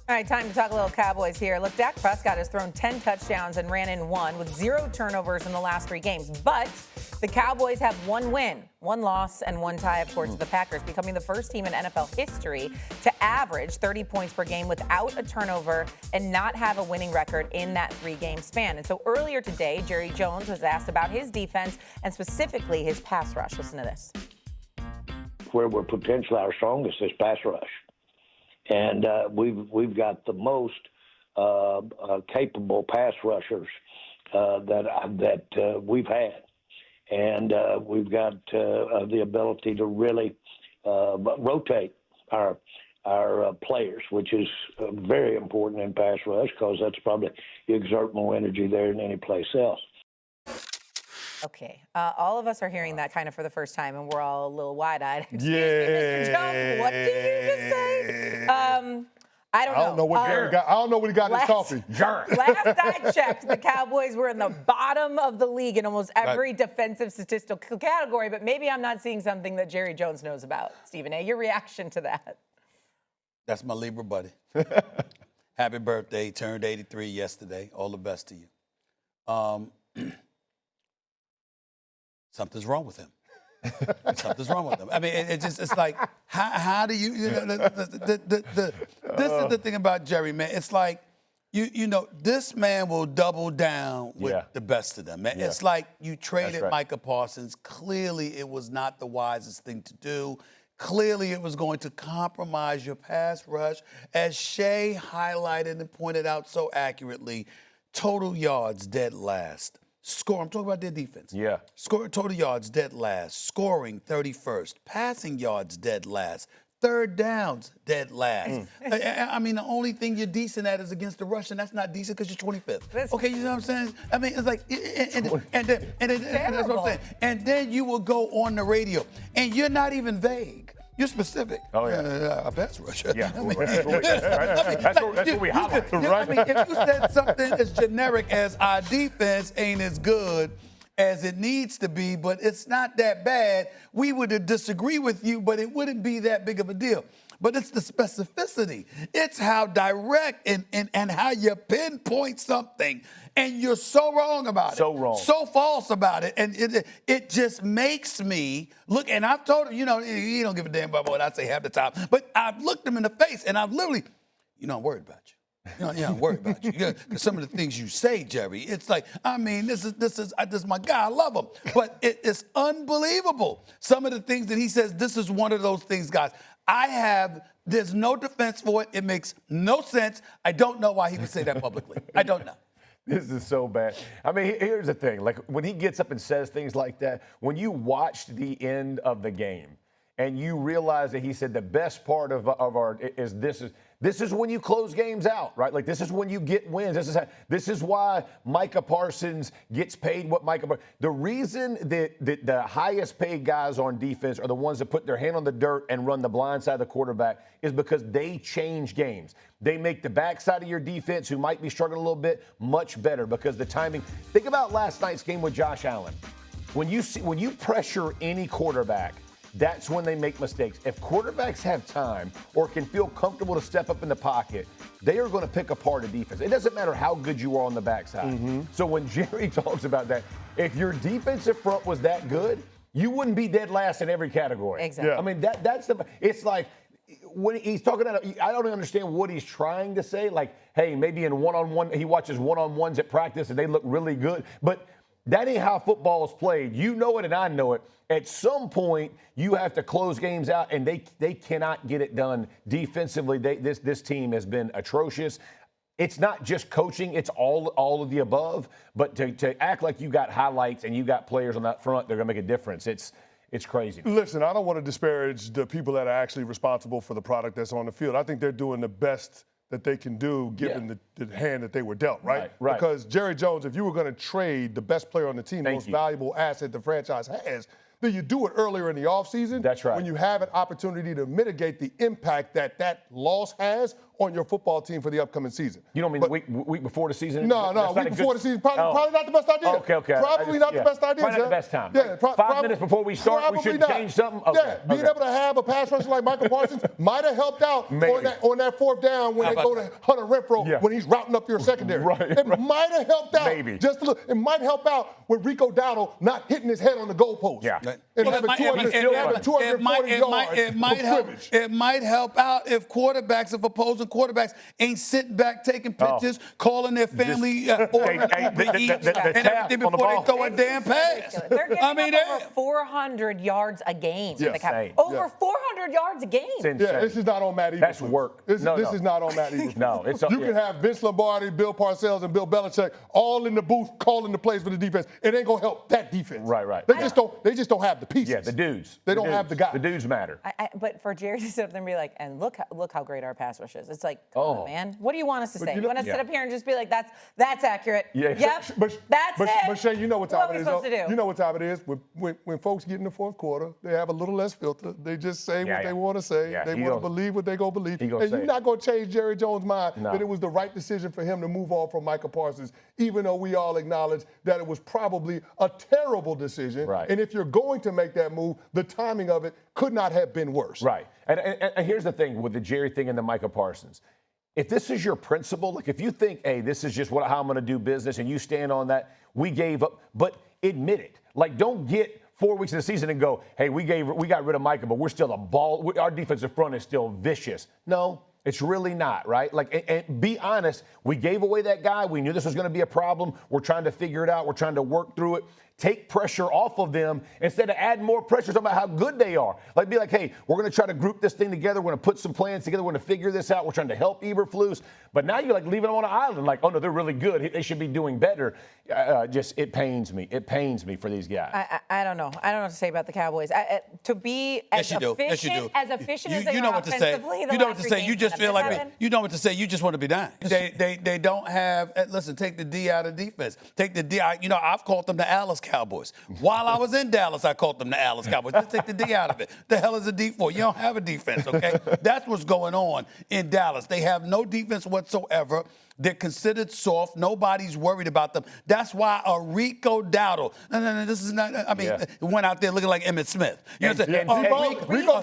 All right, time to talk a little Cowboys here. Look, Dak Prescott has thrown 10 touchdowns and ran in 1 with 0 turnovers in the last 3 games. But the Cowboys have 1 win, 1 loss, and 1 tie, of course, to the Packers, becoming the first team in NFL history to average 30 points per game without a turnover and not have a winning record in that 3-game span. And so earlier today, Jerry Jones was asked about his defense and specifically his pass rush. Listen to this. Where we're potentially our strongest is pass rush. And we've got the most capable pass rushers that we've had, and we've got the ability to really rotate our players, which is very important in pass rush because that's probably you exert more energy there than any place else. Okay, all of us are hearing that kind of for the first time, and we're all a little wide-eyed. Excuse me, Yeah. Mr. Jones, what did you just say? I don't know. What Gary got. I don't know what he got in his coffee. Last I checked, the Cowboys were in the bottom of the league in almost every defensive statistical category, but maybe I'm not seeing something that Jerry Jones knows about. Stephen A., your reaction to that? That's my Libra buddy. Happy birthday. Turned 83 yesterday. All the best to you. Something's wrong with him. Something's wrong with him. I mean, it's like, how do you know, this is the thing about Jerry, man. It's like, you know, this man will double down with the best of them, man. It's like you traded Micah Parsons. Clearly, it was not the wisest thing to do. Clearly, it was going to compromise your pass rush. As Shea highlighted and pointed out so accurately, total yards dead last. I'm talking about their defense. Yeah. Total yards dead last. Scoring 31st. Passing yards dead last. Third downs dead last. I mean, the only thing you're decent at is against the rush, and that's not decent because you're 25th. Okay, you know what I'm saying? I mean, it's like, and that's what I'm saying. And then you will go on the radio, and you're not even vague. You're specific. Oh, yeah. A pass rusher. Yeah. I mean, that's what we highlight. I mean, if you said something as generic as our defense ain't as good as it needs to be, but it's not that bad, we would disagree with you, but it wouldn't be that big of a deal. But it's the specificity. It's how direct and how you pinpoint something. And you're so wrong about it. So wrong. So false about it. And it just makes me look, and I've told him, you know, you don't give a damn about what I say half the time. But I've looked him in the face and I've literally, you know, I'm worried about you. I'm worried about you. Because some of the things you say, Jerry, it's like, I mean, this is my guy. I love him. But it's unbelievable. Some of the things that he says, this is one of those things, guys. There's no defense for it. It makes no sense. I don't know why he would say that publicly. I don't know. This is so bad. I mean, here's the thing. Like, when he gets up and says things like that, when you watched the end of the game and you realize that he said the best part of our is this is when you close games out, right? Like, this is when you get wins. This is why Micah Parsons gets paid what the reason that the highest paid guys on defense are the ones that put their hand on the dirt and run the blind side of the quarterback is because they change games. They make the backside of your defense, who might be struggling a little bit, much better because the timing. Think about last night's game with Josh Allen. When you pressure any quarterback, that's when they make mistakes. If quarterbacks have time or can feel comfortable to step up in the pocket, they are going to pick apart a defense. It doesn't matter how good you are on the backside. So when Jerry talks about that, if your defensive front was that good, you wouldn't be dead last in every category. Exactly. I mean, it's like when he's talking about, I don't understand what he's trying to say. Like, hey, maybe in one-on-one, he watches one-on-ones at practice and they look really good. But that ain't how football is played. You know it and I know it. At some point, you have to close games out, and they cannot get it done defensively. This team has been atrocious. It's not just coaching; it's all of the above. But to act like you got highlights and you got players on that front, they're gonna make a difference. It's crazy. Listen, I don't want to disparage the people that are actually responsible for the product that's on the field. I think they're doing the best that they can do given the hand that they were dealt, right? Right. Because Jerry Jones, if you were going to trade the best player on the team, the most valuable asset the franchise has, then you do it earlier in the offseason. That's right. When you have an opportunity to mitigate the impact that loss has on your football team for the upcoming season. You don't mean the week before the season? No, week before the season. Probably not the best idea. Okay. Probably not the best idea. Probably not the best time. Yeah, 5 minutes before we start, we should change something? Okay. Yeah, being able to have a pass rusher like Michael Parsons might have helped out on that fourth down when they go to Hunter Renfrow when he's routing up your secondary. It might have helped out. Maybe. Just a little. It might help out with Rico Dowdle not hitting his head on the goalpost. Yeah. And having 240 yards. It might help out if opposing quarterbacks ain't sitting back taking pictures, calling their family and everything before they throw a damn pass. They're getting over 400 yards a game. Yes. The Cowboys. Over 400 yards a game. Yeah, this is not on Matt Eberflus. That's work. This is not on Matt Eberflus. No, you can have Vince Lombardi, Bill Parcells, and Bill Belichick all in the booth calling the plays for the defense. It ain't gonna help that defense. Right. They just don't have the pieces. Yeah, the dudes. They don't have the guys. The dudes matter. But for Jerry to sit up there and be like, and look how great our pass rush is. It's like, come on, man. What do you want us to say? You want to sit up here and just be like, that's accurate. Yeah. Yep. That's it. But Shay, you know what time it is. Supposed to do? You know what time it is. When folks get in the fourth quarter, they have a little less filter. They just say what they want to say. Yeah, they want to believe what they gonna believe. And you're not gonna change Jerry Jones' mind that it was the right decision for him to move on from Michael Parsons, even though we all acknowledge that it was probably a terrible decision. Right. And if you're going to make that move, the timing of it could not have been worse. Right. And here's the thing with the Jerry thing and the Michael Parsons. If this is your principle, like if you think, hey, this is just how I'm going to do business, and you stand on that, we gave up, but admit it. Like, don't get 4 weeks of the season and go, hey, we got rid of Michael, but we're still our defensive front is still vicious. No, it's really not, right? Like, and be honest, we gave away that guy. We knew this was going to be a problem. We're trying to figure it out. We're trying to work through it. Take pressure off of them instead of adding more pressure about how good they are. Like, be like, hey, we're going to try to group this thing together. We're going to put some plans together. We're going to figure this out. We're trying to help Eberflus. But now you're like leaving them on an island. Like, oh, no, they're really good. They should be doing better. It pains me. It pains me for these guys. I don't know. I don't know what to say about the Cowboys. To be as efficient as they are offensively, you know what to say. You just feel like you know what to say. You just want to be done. They don't have. Listen, take the D out of defense. Take the D out. I've called them the Alice Cowboys. While I was in Dallas, I called them the Alice Cowboys. Just take the D out of it. The hell is a D for? You don't have a defense, okay? That's what's going on in Dallas. They have no defense whatsoever. They're considered soft. Nobody's worried about them. That's why a Rico Dowdle. No, this is not. I mean, went out there looking like Emmitt Smith. You know what I'm saying? Rico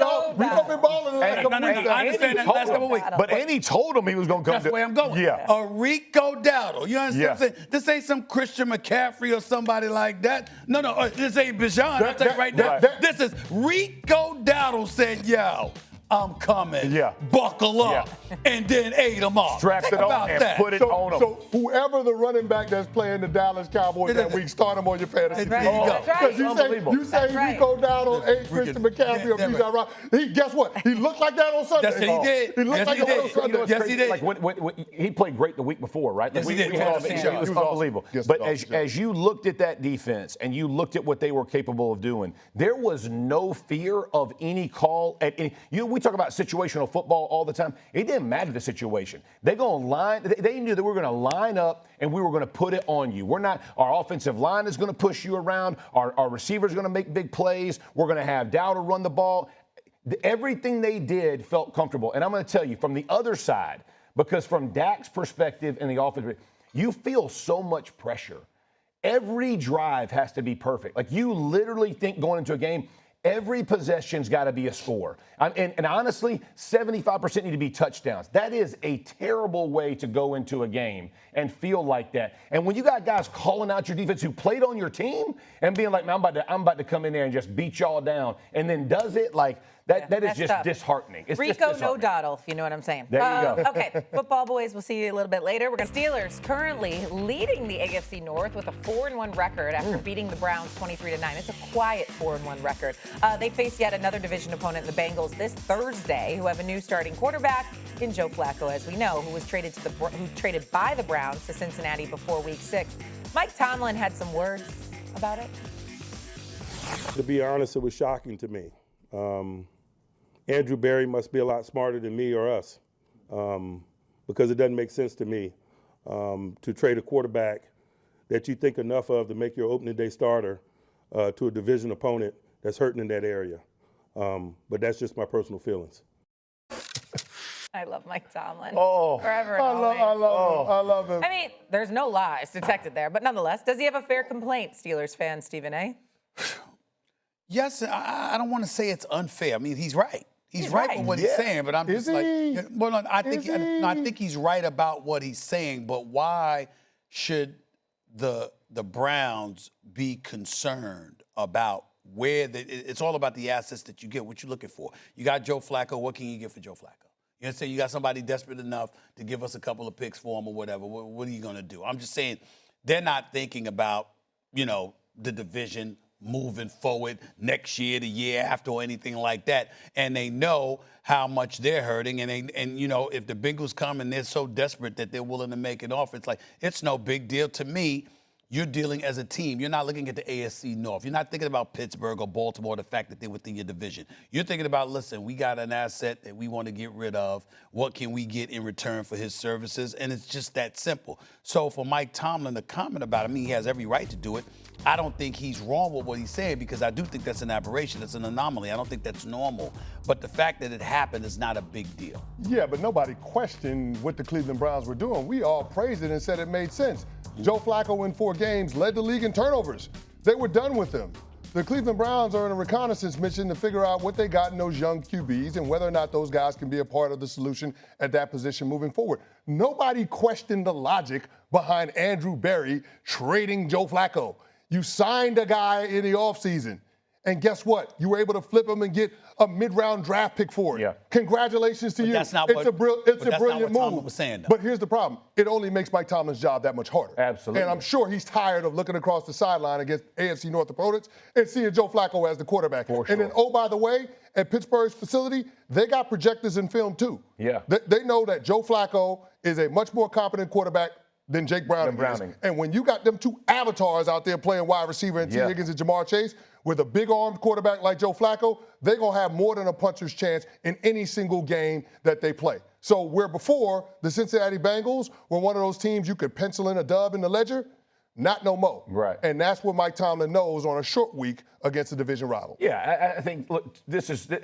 been balling the last couple weeks. I understand that last couple weeks. But Andy told him he was going to come. That's where I'm going. Yeah. A Rico Dowdle. You understand what I'm saying? This ain't some Christian McCaffrey or somebody like that. No. This ain't Bijan. I'll tell you right now. This is Rico Dowdle said, yo, I'm coming. Yeah. Buckle up. And then ate them up. Strapped it on and put it on them. So whoever the running back that's playing the Dallas Cowboys that week, start him on your fantasy team. There you go. That's Because you say Rico Dowdle ain't Christian McCaffrey or Bijan Robinson. Guess what? He looked like that on Sunday. Yes, he did. He looked like that on Sunday. Yes, he did. Like when he played great the week before, right? Yes, he did. He was unbelievable. But as you looked at that defense and you looked at what they were capable of doing, there was no fear of any call at any. We talk about situational football all the time. It didn't matter the situation. They knew that we were going to line up and we were going to put it on you. Our offensive line is going to push you around. Our receivers are going to make big plays. We're going to have Dowdle run the ball. Everything they did felt comfortable. And I'm going to tell you from the other side, because from Dak's perspective in the offense, you feel so much pressure. Every drive has to be perfect. Like you literally think going into a game, every possession's got to be a score. And honestly, 75% need to be touchdowns. That is a terrible way to go into a game and feel like that. And when you got guys calling out your defense who played on your team and being like, man, I'm about to come in there and just beat y'all down, and then does it, like, that is just tough. Disheartening. It's Rico, just disheartening. no Dowdle, if you know what I'm saying. There you go. Okay, football boys, we'll see you a little bit later. Steelers currently leading the AFC North with a 4-1 record after beating the Browns 23-9. It's a quiet 4-1 record. They face yet another division opponent, the Bengals, this Thursday, who have a new starting quarterback in Joe Flacco, as we know, who was traded by the Browns to Cincinnati before Week 6. Mike Tomlin had some words about it. To be honest, it was shocking to me. Andrew Berry must be a lot smarter than me or us, because it doesn't make sense to me to trade a quarterback that you think enough of to make your opening day starter to a division opponent that's hurting in that area. But that's just my personal feelings. I love Mike Tomlin. Oh. Forever and I love him. I mean, there's no lies detected there, but nonetheless, does he have a fair complaint, Steelers fan Stephen A? Yes, I don't want to say it's unfair. I mean, he's right. He's right with what he's saying, but I'm Is just he? like, well, no, I Is think he's right about what he's saying, but why should the Browns be concerned about where it's all about the assets that you get, what you're looking for. You got Joe Flacco. What can you get for Joe Flacco? You understand? You got somebody desperate enough to give us a couple of picks for him or whatever. What are you going to do? I'm just saying they're not thinking about, the division moving forward next year, the year after, or anything like that. And they know how much they're hurting. And if the Bengals come and they're so desperate that they're willing to make an offer, it's like, it's no big deal to me. You're dealing as a team. You're not looking at the AFC North. You're not thinking about Pittsburgh or Baltimore, the fact that they're within your division. You're thinking about, listen, we got an asset that we want to get rid of. What can we get in return for his services? And it's just that simple. So for Mike Tomlin to comment about it, I mean, he has every right to do it. I don't think he's wrong with what he's saying because I do think that's an aberration. It's an anomaly. I don't think that's normal. But the fact that it happened is not a big deal. Yeah, but nobody questioned what the Cleveland Browns were doing. We all praised it and said it made sense. Joe Flacco in 4 games led the league in turnovers. They were done with him. The Cleveland Browns are in a reconnaissance mission to figure out what they got in those young QBs and whether or not those guys can be a part of the solution at that position moving forward. Nobody questioned the logic behind Andrew Berry trading Joe Flacco. You signed a guy in the offseason. And guess what? You were able to flip him and get a mid-round draft pick for it. Yeah. Congratulations to you. That's not it's a brilliant what move. Tomlin was saying, though. But here's the problem. It only makes Mike Tomlin's job that much harder. Absolutely. And I'm sure he's tired of looking across the sideline against AFC North opponents and seeing Joe Flacco as the quarterback. For sure. And then, oh, by the way, at Pittsburgh's facility, they got projectors and film too. Yeah. They know that Joe Flacco is a much more competent quarterback than Jake Browning is. And when you got them 2 avatars out there playing wide receiver and T. Higgins and Jamar Chase, with a big-armed quarterback like Joe Flacco, they're going to have more than a puncher's chance in any single game that they play. So where before the Cincinnati Bengals were one of those teams you could pencil in a dub in the ledger, not no more. Right. And that's what Mike Tomlin knows on a short week against a division rival. Yeah, I think, look,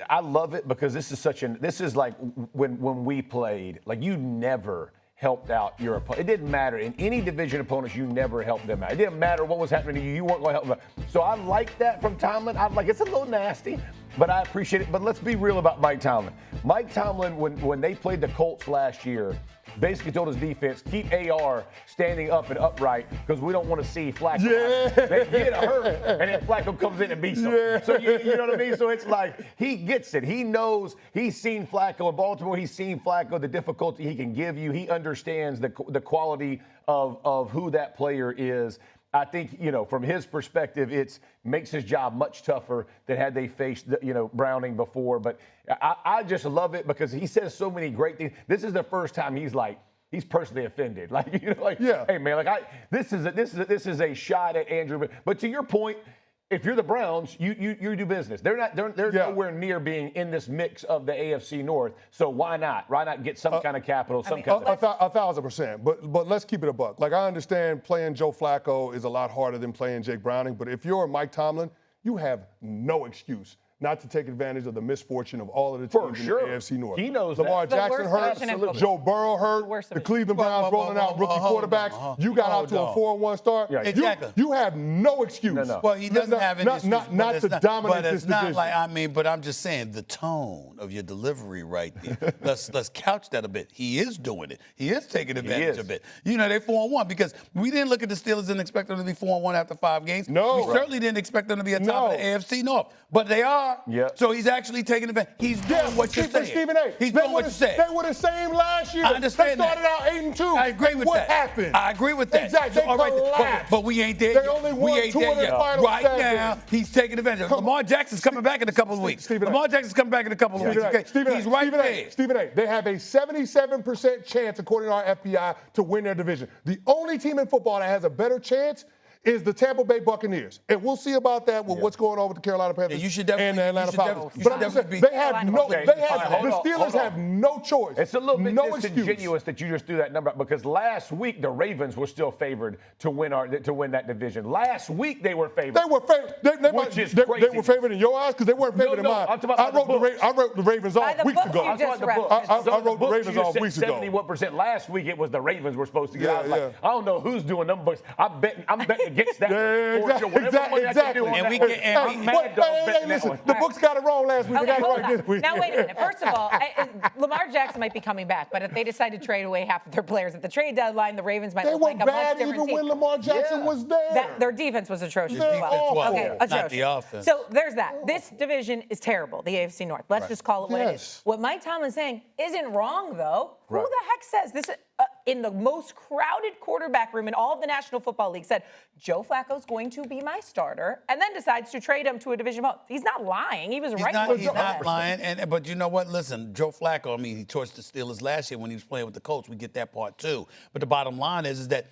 I love it because this is like when we played, like you never helped out your opponent. It didn't matter. In any division opponents, you never helped them out. It didn't matter what was happening to you. You weren't going to help them out. So I like that from Tomlin. I'm like, it's a little nasty, but I appreciate it. But let's be real about Mike Tomlin. Mike Tomlin, when they played the Colts last year, basically told his defense, keep AR standing up and upright because we don't want to see Flacco. Yeah. They get hurt, and then Flacco comes in and beats him. Yeah. So you know what I mean? So it's like he gets it. He knows. He's seen Flacco in Baltimore. He's seen Flacco, the difficulty he can give you. He understands the quality of who that player is. I think, from his perspective, it makes his job much tougher than had they faced, Browning before. But I just love it because he says so many great things. This is the first time he's personally offended. Hey man, this is a shot at Andrew. But to your point, if you're the Browns, you do business. They're nowhere near being in this mix of the AFC North. So why not? Why not get some kind of capital, kind of 1,000%. But let's keep it a buck. Like, I understand playing Joe Flacco is a lot harder than playing Jake Browning. But if you're Mike Tomlin, you have no excuse not to take advantage of the misfortune of all of the teams in the AFC North. He knows Lamar that. Jackson hurt, Joe Burrow hurt, the Cleveland Browns rolling out rookie quarterbacks. You got out to a 4-1 start. Yeah, exactly. You have no excuse. No. Well, he doesn't have any excuse. Not to dominate this division. But I'm just saying the tone of your delivery right there. let's couch that a bit. He is doing it. He is taking advantage of it. They're 4-1 because we didn't look at the Steelers and expect them to be 4-1 after 5 games. No. We certainly didn't expect them to be at top of the AFC North. But they are. Yeah. So he's actually taking advantage. He's doing what you're saying. Stephen A. He's doing what you're saying. They were the same last year. I understand they started out 8-2. I agree with that. What happened? I agree with that. Exactly. So, but we ain't there yet. They only won we ain't 2 there of the yet. final Right 7. now, he's taking advantage. Lamar Jackson's coming back in a couple of weeks. Lamar Jackson's coming back in a couple of weeks. Okay? He's right there. Stephen A. They have a 77% chance, according to our FBI, to win their division. The only team in football that has a better chance is the Tampa Bay Buccaneers. And we'll see about that with what's going on with the Carolina Panthers you should definitely- and the Atlanta you should Falcons. definitely- you But should I'm just definitely saying, be- they have Carolina no, Okay, they fine, have, hold the on, Steelers hold on. have no choice. It's a little bit no excuse. disingenuous that you just threw that number out because last week the Ravens were still favored to win that division. Last week they were favored. They were favored. Which is They crazy. were favored in your eyes because they weren't favored in No, mine. I'm talking about I wrote the Ravens By off the weeks books ago. you I'm talking just about the book. referenced. I wrote the Ravens off weeks ago. 71% last week it was the Ravens were supposed to get. I was Yeah, like, I don't know who's doing them books. I'm betting against that. Yeah, for sure. Whatever money I can do on And that we one, can- and I'm mad dog betting that listen, one. the books got it wrong last week. They Okay, got it hold right on. this week. Now, wait a minute. First of all, Lamar Jackson might be coming back, but if they decide to trade away half of their players at the trade deadline, the Ravens might They look were like a much bad different even team. when Lamar Jackson was there. Their defense was atrocious They're as well. awful. Okay, Not the atrocious. offense. So there's that. This division is terrible, the AFC North. Let's just call it what it is. Yes. What Mike Tomlin's saying isn't wrong, though. Who the heck says this? In the most crowded quarterback room in all of the National Football League said, Joe Flacco's going to be my starter, and then decides to trade him to a division opponent. He's not lying. He was right. He's not lying. But you know what? Listen, Joe Flacco, I mean, he torched the Steelers last year when he was playing with the Colts. We get that part too. But the bottom line is that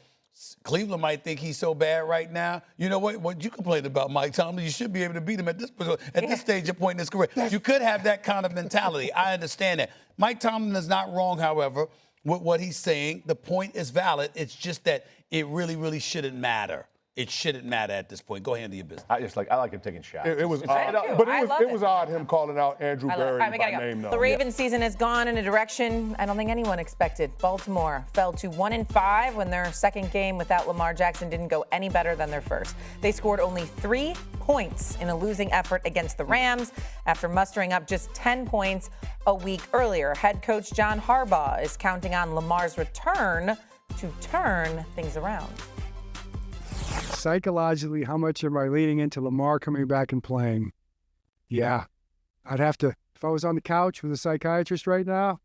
Cleveland might think he's so bad right now. You know what you complain about Mike Tomlin, you should be able to beat him at this stage of point in his career. You could have that kind of mentality. I understand that. Mike Tomlin is not wrong, however, with what he's saying. The point is valid. It's just that it really, really shouldn't matter. It shouldn't matter at this point. Go ahead and do your business. I like him taking shots. It was I odd, do. but I love it was it. odd him calling out Andrew I love it. Berry All right, we by gotta go. name. The Ravens season has gone in a direction I don't think anyone expected. Baltimore fell to 1-5 when their second game without Lamar Jackson didn't go any better than their first. They scored only 3 points in a losing effort against the Rams after mustering up just 10 points a week earlier. Head coach John Harbaugh is counting on Lamar's return to turn things around. Psychologically, how much am I leaning into Lamar coming back and playing? Yeah, I'd have to, if I was on the couch with a psychiatrist right now,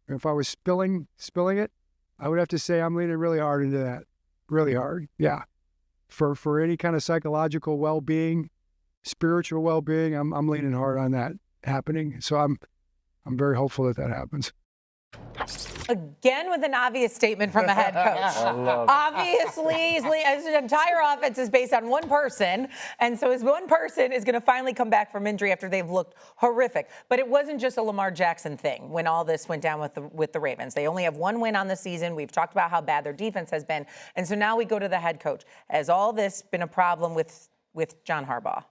or if I was spilling it, I would have to say I'm leaning really hard into that. Really hard, yeah. For any kind of psychological well-being, spiritual well-being, I'm leaning hard on that happening. So I'm very hopeful that happens. Again with an obvious statement from a head coach. Obviously, his entire offense is based on one person, and so his one person is going to finally come back from injury after they've looked horrific. But it wasn't just a Lamar Jackson thing when all this went down with the Ravens. They only have one win on the season. We've talked about how bad their defense has been, and so now we go to the head coach. Has all this been a problem with John Harbaugh?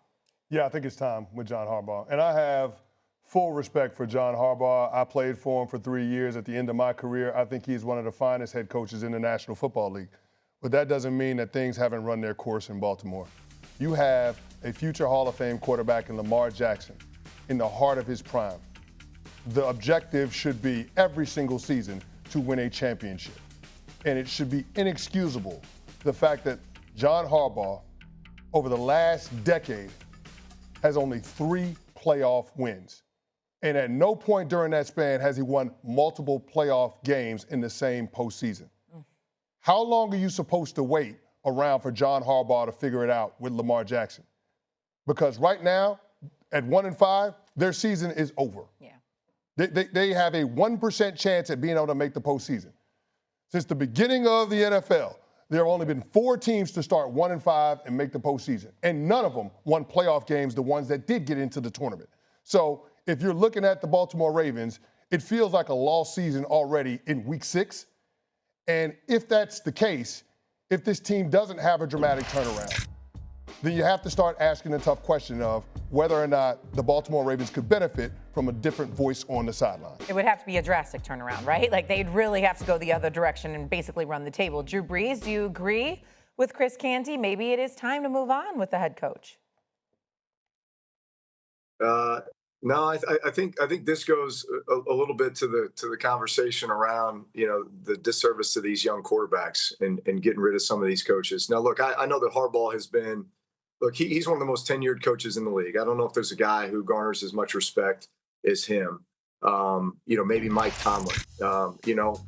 Yeah, I think it's time with John Harbaugh. And I have full respect for John Harbaugh. I played for him for 3 years at the end of my career. I think he's one of the finest head coaches in the National Football League. But that doesn't mean that things haven't run their course in Baltimore. You have a future Hall of Fame quarterback in Lamar Jackson in the heart of his prime. The objective should be every single season to win a championship. And it should be inexcusable the fact that John Harbaugh, over the last decade, has only 3 playoff wins. And at no point during that span has he won multiple playoff games in the same postseason. How long are you supposed to wait around for John Harbaugh to figure it out with Lamar Jackson? Because right now, at 1-5, their season is over. Yeah. They have a 1% chance at being able to make the postseason. Since the beginning of the NFL, there have only been 4 teams to start 1-5 and make the postseason. And none of them won playoff games, the ones that did get into the tournament. So if you're looking at the Baltimore Ravens, it feels like a lost season already in week 6. And if that's the case, if this team doesn't have a dramatic turnaround, then you have to start asking the tough question of whether or not the Baltimore Ravens could benefit from a different voice on the sideline. It would have to be a drastic turnaround, right? Like they'd really have to go the other direction and basically run the table. Drew Brees, do you agree with Chris Canty? Maybe it is time to move on with the head coach. No, I think this goes a little bit to the conversation around, you know, the disservice to these young quarterbacks and getting rid of some of these coaches. Now, look, I know that Harbaugh has been, he's one of the most tenured coaches in the league. I don't know if there's a guy who garners as much respect as him. You know, maybe Mike Tomlin. You know,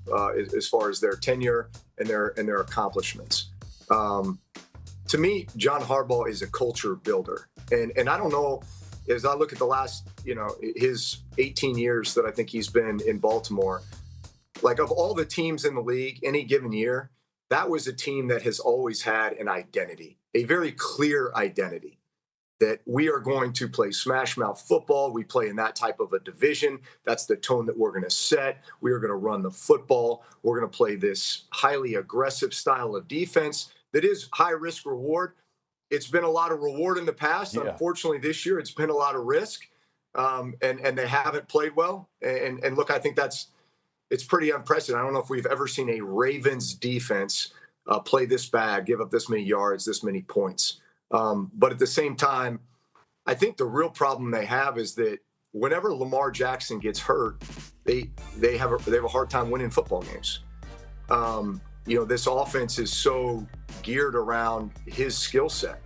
as far as their tenure and their accomplishments. To me, John Harbaugh is a culture builder, and I don't know. As I look at the last, you know, his 18 years that I think he's been in Baltimore, like of all the teams in the league, any given year, that was a team that has always had an identity, a very clear identity, that we are going to play smash mouth football. We play in that type of a division. That's the tone that we're going to set. We are going to run the football. We're going to play this highly aggressive style of defense that is high risk reward. It's been a lot of reward in the past. Yeah. Unfortunately, this year it's been a lot of risk, and they haven't played well. And look, I think it's pretty unprecedented. I don't know if we've ever seen a Ravens defense play this bad, give up this many yards, this many points. But at the same time, I think the real problem they have is that whenever Lamar Jackson gets hurt, they have a hard time winning football games. This offense is so geared around his skill set,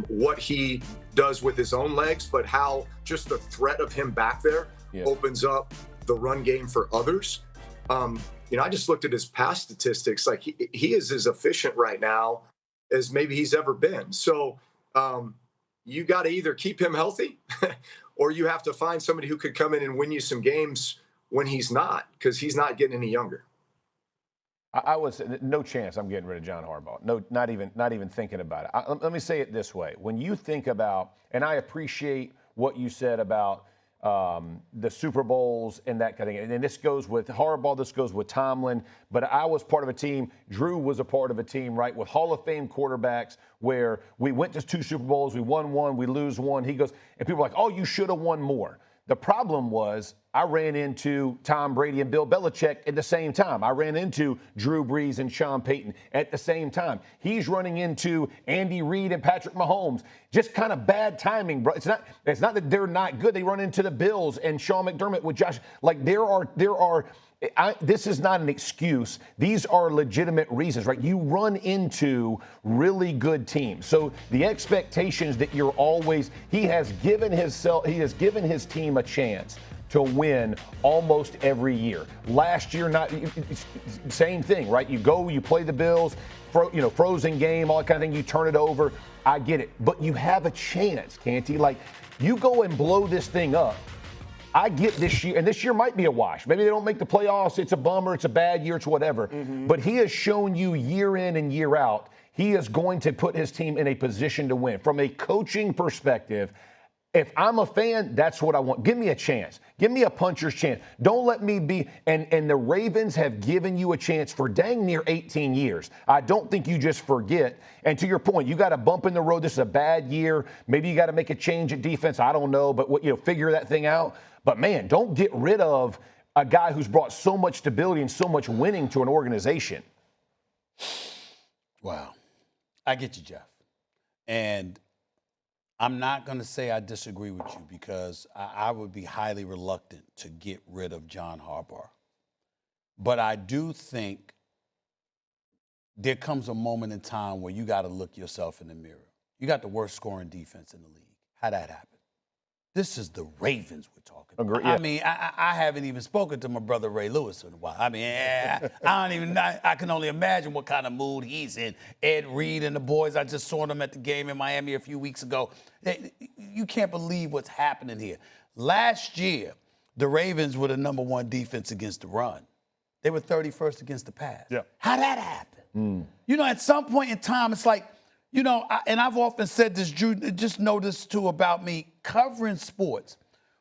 what he does with his own legs, but how just the threat of him back there opens up the run game for others. I just looked at his pass statistics. Like he is as efficient right now as maybe he's ever been. So you got to either keep him healthy or you have to find somebody who could come in and win you some games when he's not, because he's not getting any younger. I would say no chance I'm getting rid of John Harbaugh. No, not even thinking about it. Let me say it this way. When you think about, and I appreciate what you said about the Super Bowls and that kind of thing. And this goes with Harbaugh, this goes with Tomlin. But I was part of a team, Drew was a part of a team, right, with Hall of Fame quarterbacks where we went to 2 Super Bowls, we won 1, we lose 1. He goes, and people are like, oh, you should have won more. The problem was I ran into Tom Brady and Bill Belichick at the same time. I ran into Drew Brees and Sean Payton at the same time. He's running into Andy Reid and Patrick Mahomes. Just kind of bad timing, bro. It's not that they're not good. They run into the Bills and Sean McDermott with Josh. Like this is not an excuse. These are legitimate reasons, right? You run into really good teams. So the expectations that you're always, he has given his team a chance to win almost every year. Last year, same thing, right? You go, you play the Bills, frozen game, all that kind of thing, you turn it over. I get it. But you have a chance, Canty. Like, you go and blow this thing up. I get this year, and this year might be a wash. Maybe they don't make the playoffs. It's a bummer. It's a bad year. It's whatever. Mm-hmm. But he has shown you year in and year out, he is going to put his team in a position to win. From a coaching perspective, if I'm a fan, that's what I want. Give me a chance. Give me a puncher's chance. Don't let me be. And the Ravens have given you a chance for dang near 18 years. I don't think you just forget. And to your point, you got a bump in the road. This is a bad year. Maybe you got to make a change at defense. I don't know, but figure that thing out. But man, don't get rid of a guy who's brought so much stability and so much winning to an organization. Wow. I get you, Jeff. And I'm not going to say I disagree with you because I would be highly reluctant to get rid of John Harbaugh. But I do think there comes a moment in time where you got to look yourself in the mirror. You got the worst scoring defense in the league. How'd that happen? This is the Ravens we're talking about. Agree, yeah. I mean, I haven't even spoken to my brother Ray Lewis in a while. I mean, I can only imagine what kind of mood he's in. Ed Reed and the boys, I just saw them at the game in Miami a few weeks ago. You can't believe what's happening here. Last year, the Ravens were the number 1 defense against the run. They were 31st against the pass. Yeah. How'd that happen? At some point in time, it's like, and I've often said this, Drew, just know this too about me, covering sports.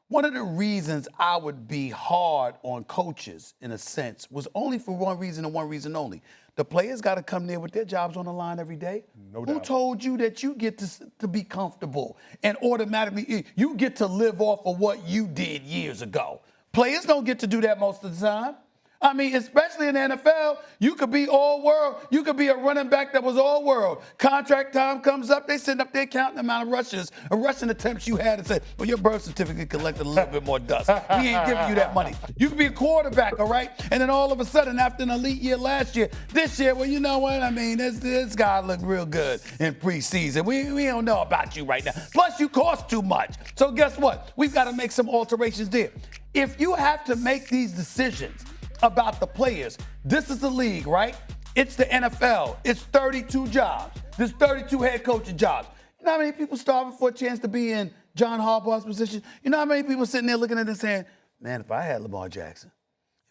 One of the reasons I would be hard on coaches, in a sense, was only for one reason and one reason only. The players got to come there with their jobs on the line every day. No doubt. Who told you that you get to be comfortable and automatically, you get to live off of what you did years ago? Players don't get to do that most of the time. I mean, especially in the NFL, you could be all world. You could be a running back that was all world. Contract time comes up, they send up their counting the amount of rushing attempts you had and say, well, your birth certificate collected a little bit more dust. We ain't giving you that money. You could be a quarterback, all right? And then all of a sudden, after an elite year last year, this year, well, you know what? I mean, this guy looked real good in preseason. We don't know about you right now. Plus, you cost too much. So guess what? We've got to make some alterations there. If you have to make these decisions about the players, this is the league, right? It's the NFL. It's 32 jobs. There's 32 head coaching jobs. You know how many people starving for a chance to be in John Harbaugh's position? You know how many people sitting there looking at it and saying, man, if I had Lamar Jackson,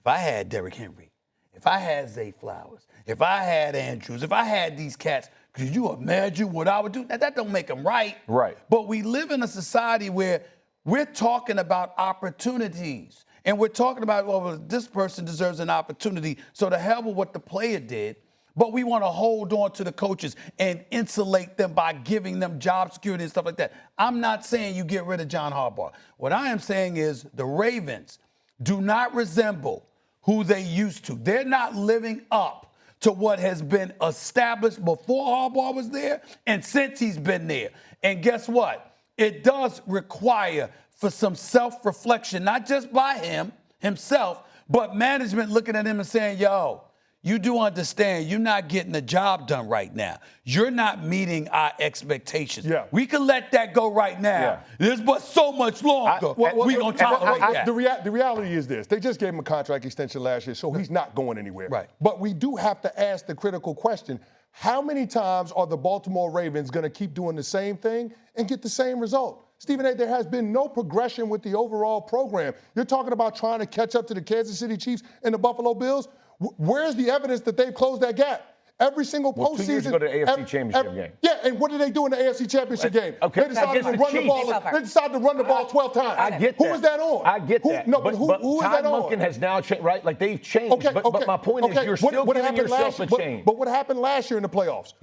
if I had Derrick Henry, if I had Zay Flowers, if I had Andrews, if I had these cats, could you imagine what I would do? Now, that don't make them right. Right. But we live in a society where we're talking about opportunities. And we're talking about, well, this person deserves an opportunity, so to hell with what the player did. But we want to hold on to the coaches and insulate them by giving them job security and stuff like that. I'm not saying you get rid of John Harbaugh. What I am saying is the Ravens do not resemble who they used to. They're not living up to what has been established before Harbaugh was there and since he's been there. And guess what? It does require for some self-reflection, not just by himself, but management looking at him and saying, yo, you do understand you're not getting the job done right now. You're not meeting our expectations. Yeah. We can let that go right now. Yeah. There's but so much longer. We don't tolerate that. The reality is this. They just gave him a contract extension last year, so he's not going anywhere. Right. But we do have to ask the critical question, how many times are the Baltimore Ravens going to keep doing the same thing and get the same result? Stephen A., there has been no progression with the overall program. You're talking about trying to catch up to the Kansas City Chiefs and the Buffalo Bills. Where's the evidence that they've closed that gap? Every single postseason. 2 years ago, the AFC Championship game. Yeah, and what did they do in the AFC Championship game? Okay. They decided to Against the run the ball. Chiefs. They decided to run the ball 12 times. I get that. Who was that on? I get that. No, but who is Todd that on? Monken has now changed, right? Like they've changed. Okay, but my point is you're still giving yourself a change. But what happened last year in the playoffs?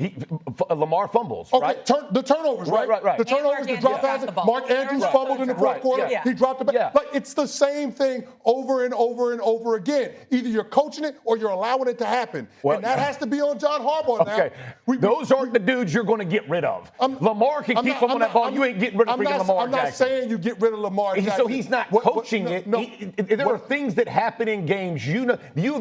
Lamar fumbles, Okay, right? the turnovers, right? Right. The turnovers, the drop passes. Mark Andrews fumbled in the fourth quarter. Yeah. He dropped the ball. Yeah. Like, it's the same thing over and over and over again. Either you're coaching it or you're allowing it to happen. Well, and that has to be on John Harbaugh now. Okay. Those aren't the dudes you're going to get rid of. Lamar can keep up on that ball. You ain't getting rid of freaking Lamar I'm not Jackson. saying you get rid of Lamar Jackson. So he's not coaching it. There are things that happen in games. You've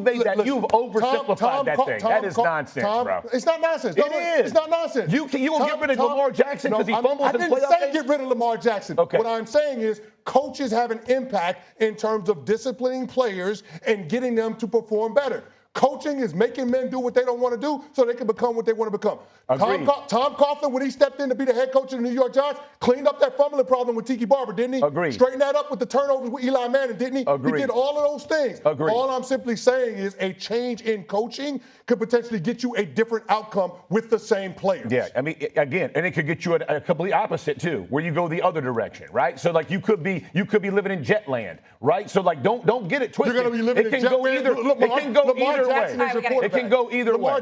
made that. You've oversimplified that thing. That is nonsense, bro. It's not nonsense. It is. It's not nonsense. You will get rid of Lamar Jackson because he fumbles in playoff games? I didn't say get rid of Lamar Jackson. Okay. What I'm saying is coaches have an impact in terms of disciplining players and getting them to perform better. Coaching is making men do what they don't want to do so they can become what they want to become. Tom Coughlin, when he stepped in to be the head coach of the New York Giants, cleaned up that fumbling problem with Tiki Barber, didn't he? Agreed. Straightened that up with the turnovers with Eli Manning, didn't he? Agreed. He did all of those things. Agreed. All I'm simply saying is a change in coaching could potentially get you a different outcome with the same players. Yeah, I mean, again, and it could get you a complete opposite too, where you go the other direction, right? So like you could be living in jet land, right? So like don't get it twisted. You're going to be living in jet land. It can go either way. It can go either way.